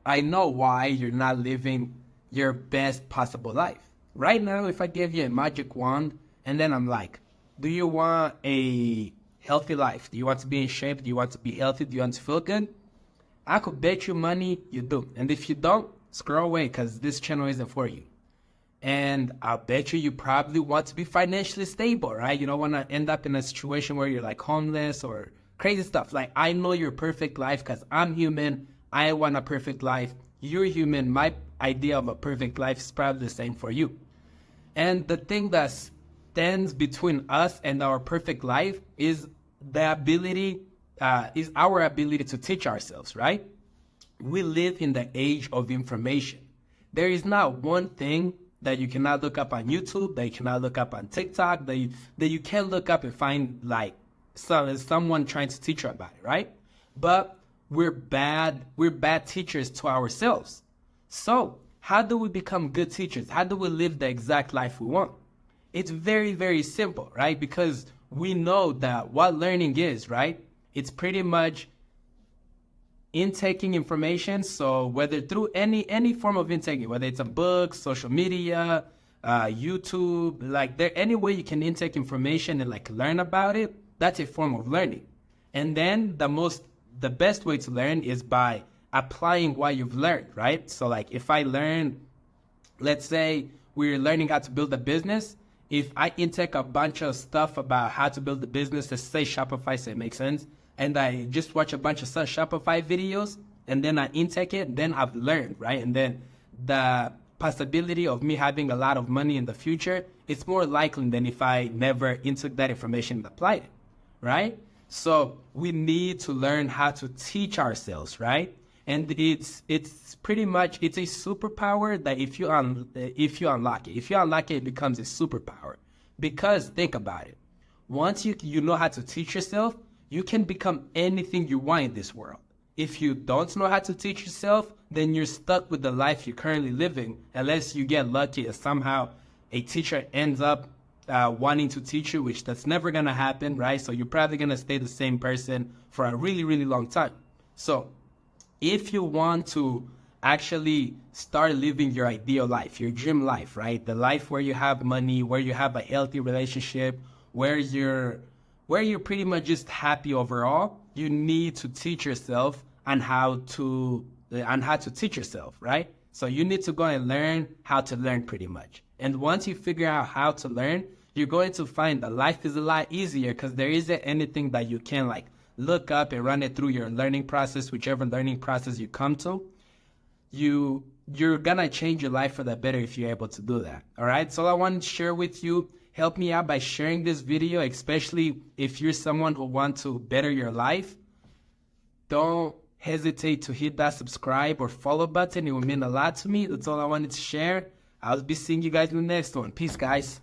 I know why you're not living your best possible life. Right now, if I give you a magic wand and then I'm like, do you want a healthy life? Do you want to be in shape? Do you want to be healthy? Do you want to feel good? I could bet you money you do. And if you don't, scroll away because this channel isn't for you. And I'll bet you probably want to be financially stable, right? You don't want to end up in a situation where you're like homeless or crazy stuff. Like, I know your perfect life because I'm human. I want a perfect life. You're human. My idea of a perfect life is probably the same for you. And the thing that stands between us and our perfect life is the ability, is our ability to teach ourselves, right? We live in the age of information. There is not one thing that you cannot look up on YouTube, that you cannot look up on TikTok, that you can't look up and find like someone trying to teach you about it, right? But we're bad teachers to ourselves. So how do we become good teachers? How do we live the exact life we want? It's very, very simple, right? Because we know that what learning is, right? It's pretty much intaking information. So whether through any form of intaking, whether it's a book, social media, YouTube, like there any way you can intake information and like learn about it, that's a form of learning. And then the best way to learn is by applying what you've learned, right? So like if I learn, let's say we're learning how to build a business. If I intake a bunch of stuff about how to build a business, let's say Shopify, so it makes sense, and I just watch a bunch of Shopify videos, and then I intake it, then I've learned, right? And then the possibility of me having a lot of money in the future, it's more likely than if I never intook that information and applied it, right? So we need to learn how to teach ourselves, right? And it's pretty much, it's a superpower that if you unlock it, it becomes a superpower. Because think about it. Once you know how to teach yourself, you can become anything you want in this world. If you don't know how to teach yourself, then you're stuck with the life you're currently living, unless you get lucky and somehow a teacher ends up wanting to teach you, which that's never going to happen, right? So you're probably going to stay the same person for a really, really long time. So if you want to actually start living your ideal life, your dream life, right? The life where you have money, where you have a healthy relationship, where you're pretty much just happy overall, you need to teach yourself on how to teach yourself, right? So you need to go and learn how to learn pretty much. And once you figure out how to learn, you're going to find that life is a lot easier because there isn't anything that you can like look up and run it through your learning process, whichever learning process you come to. You're gonna change your life for the better if you're able to do that. All right. So I want to share with you. Help me out by sharing this video, especially if you're someone who wants to better your life. Don't hesitate to hit that subscribe or follow button. It will mean a lot to me. That's all I wanted to share. I'll be seeing you guys in the next one. Peace, guys.